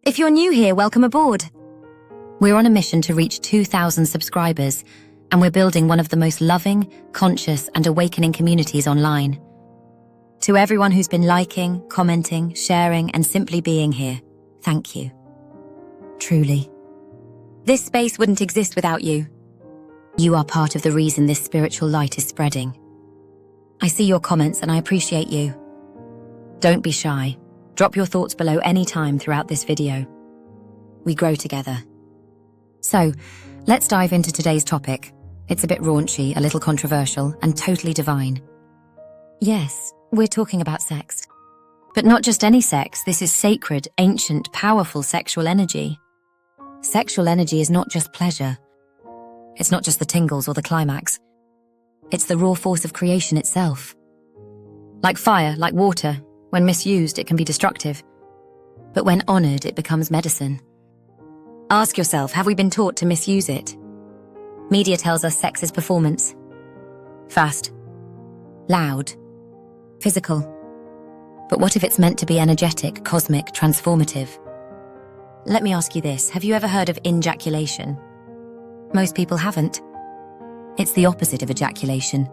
If you're new here, welcome aboard. We're on a mission to reach 2,000 subscribers, and we're building one of the most loving, conscious, and awakening communities online. To everyone who's been liking, commenting, sharing, and simply being here, thank you. Truly. This space wouldn't exist without you. You are part of the reason this spiritual light is spreading. I see your comments and I appreciate you. Don't be shy. Drop your thoughts below any time throughout this video. We grow together. So, let's dive into today's topic. It's a bit raunchy, a little controversial, and totally divine. Yes, we're talking about sex. But not just any sex, this is sacred, ancient, powerful sexual energy. Sexual energy is not just pleasure. It's not just the tingles or the climax. It's the raw force of creation itself. Like fire, like water, when misused, it can be destructive. But when honored, it becomes medicine. Ask yourself, have we been taught to misuse it? Media tells us sex is performance. Fast. Loud. Physical. But what if it's meant to be energetic, cosmic, transformative? Let me ask you this, have you ever heard of injaculation? Most people haven't. It's the opposite of ejaculation.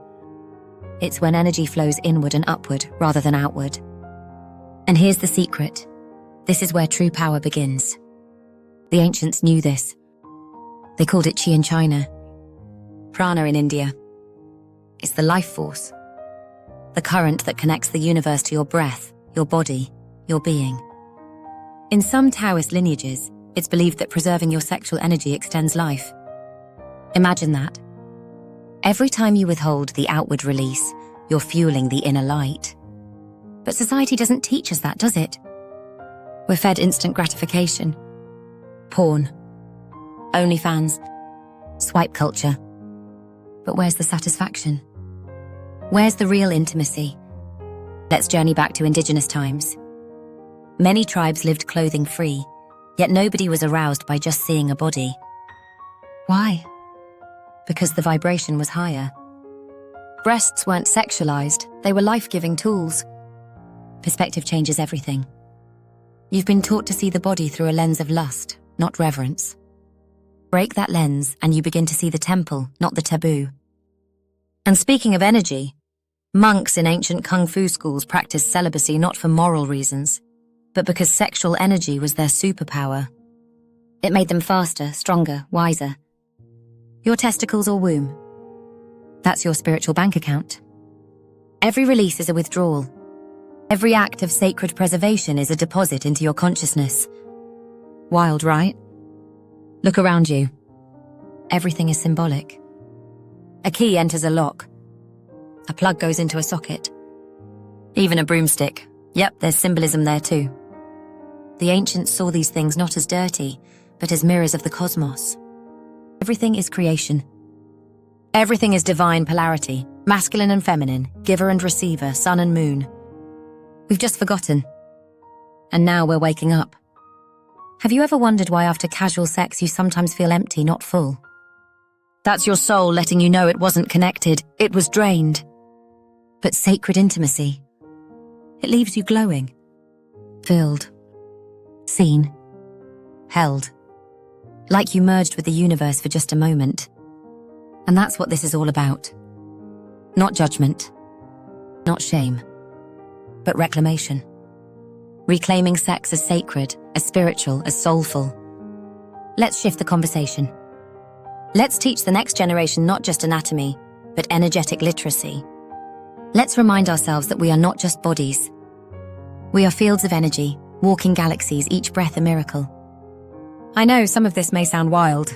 It's when energy flows inward and upward rather than outward. And here's the secret. This is where true power begins. The ancients knew this. They called it chi in China, Prana in India. It's the life force, the current that connects the universe to your breath, your body, your being. In some Taoist lineages, it's believed that preserving your sexual energy extends life. Imagine that. Every time you withhold the outward release, you're fueling the inner light. But society doesn't teach us that, does it? We're fed instant gratification. Porn. OnlyFans. Swipe culture. But where's the satisfaction? Where's the real intimacy? Let's journey back to Indigenous times. Many tribes lived clothing-free, yet nobody was aroused by just seeing a body. Why? Because the vibration was higher. Breasts weren't sexualized, they were life-giving tools. Perspective changes everything. You've been taught to see the body through a lens of lust, not reverence. Break that lens and you begin to see the temple, not the taboo. And speaking of energy, monks in ancient kung fu schools practiced celibacy not for moral reasons, but because sexual energy was their superpower. It made them faster, stronger, wiser. Your testicles or womb. That's your spiritual bank account. Every release is a withdrawal. Every act of sacred preservation is a deposit into your consciousness. Wild, right? Look around you. Everything is symbolic. A key enters a lock. A plug goes into a socket. Even a broomstick. Yep, there's symbolism there too. The ancients saw these things not as dirty, but as mirrors of the cosmos. Everything is creation. Everything is divine polarity, masculine and feminine, giver and receiver, sun and moon. We've just forgotten. And now we're waking up. Have you ever wondered why after casual sex you sometimes feel empty, not full? That's your soul letting you know it wasn't connected, it was drained. But sacred intimacy, it leaves you glowing, filled, seen, held, like you merged with the universe for just a moment. And that's what this is all about. Not judgment, not shame, but reclamation. Reclaiming sex as sacred, as spiritual, as soulful. Let's shift the conversation. Let's teach the next generation not just anatomy, but energetic literacy. Let's remind ourselves that we are not just bodies. We are fields of energy, walking galaxies, each breath a miracle. I know some of this may sound wild,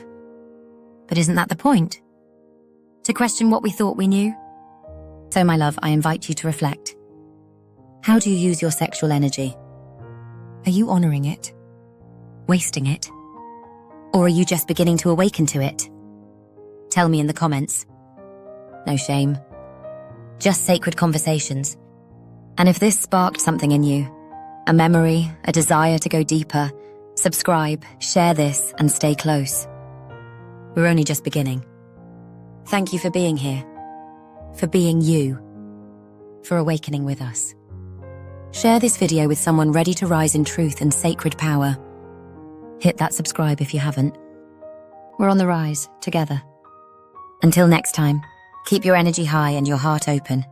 but isn't that the point? To question what we thought we knew? So, my love, I invite you to reflect. How do you use your sexual energy? Are you honoring it? Wasting it? Or are you just beginning to awaken to it? Tell me in the comments. No shame. Just sacred conversations. And if this sparked something in you, a memory, a desire to go deeper, subscribe, share this, and stay close. We're only just beginning. Thank you for being here, for being you, for awakening with us. Share this video with someone ready to rise in truth and sacred power. Hit that subscribe if you haven't. We're on the rise, together. Until next time, keep your energy high and your heart open.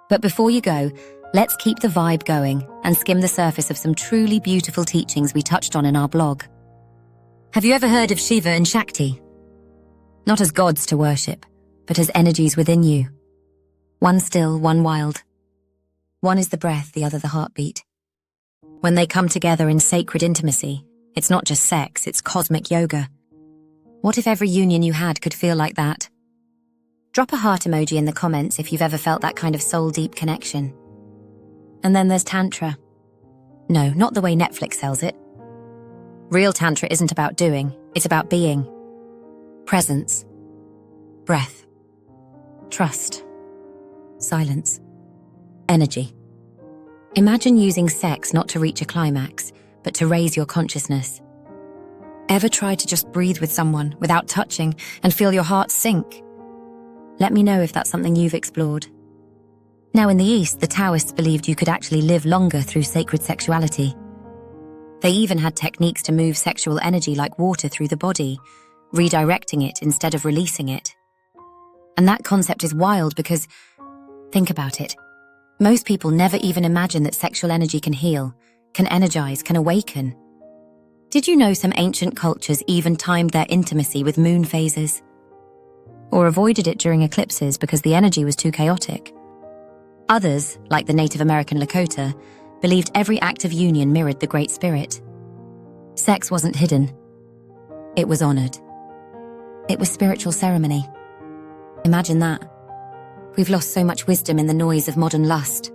But before you go, let's keep the vibe going and skim the surface of some truly beautiful teachings we touched on in our blog. Have you ever heard of Shiva and Shakti? Not as gods to worship, but as energies within you. One still, one wild. One is the breath, the other the heartbeat. When they come together in sacred intimacy, it's not just sex, it's cosmic yoga. What if every union you had could feel like that? Drop a heart emoji in the comments if you've ever felt that kind of soul-deep connection. And then there's Tantra. No, not the way Netflix sells it. Real Tantra isn't about doing, it's about being. Presence. Breath. Trust. Silence. Energy. Imagine using sex not to reach a climax, but to raise your consciousness. Ever try to just breathe with someone without touching and feel your heart sink? Let me know if that's something you've explored. Now in the East, the Taoists believed you could actually live longer through sacred sexuality. They even had techniques to move sexual energy like water through the body, redirecting it instead of releasing it. And that concept is wild because, think about it, most people never even imagine that sexual energy can heal, can energize, can awaken. Did you know some ancient cultures even timed their intimacy with moon phases? Or avoided it during eclipses because the energy was too chaotic? Others, like the Native American Lakota, believed every act of union mirrored the Great Spirit. Sex wasn't hidden. It was honored. It was spiritual ceremony. Imagine that. We've lost so much wisdom in the noise of modern lust.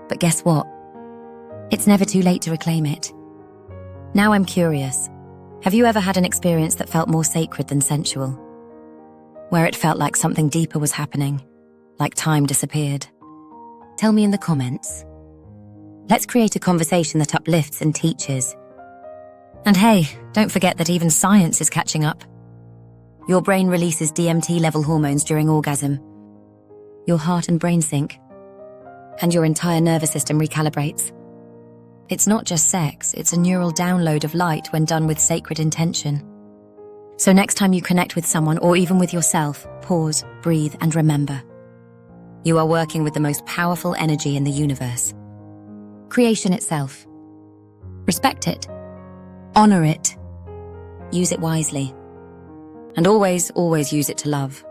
But guess what? It's never too late to reclaim it. Now I'm curious. Have you ever had an experience that felt more sacred than sensual? Where it felt like something deeper was happening, like time disappeared? Tell me in the comments. Let's create a conversation that uplifts and teaches. And hey, don't forget that even science is catching up. Your brain releases DMT-level hormones during orgasm. Your heart and brain sync. And your entire nervous system recalibrates. It's not just sex, it's a neural download of light when done with sacred intention. So next time you connect with someone or even with yourself, pause, breathe, and remember. You are working with the most powerful energy in the universe. Creation itself. Respect it. Honor it. Use it wisely. And always, always use it to love.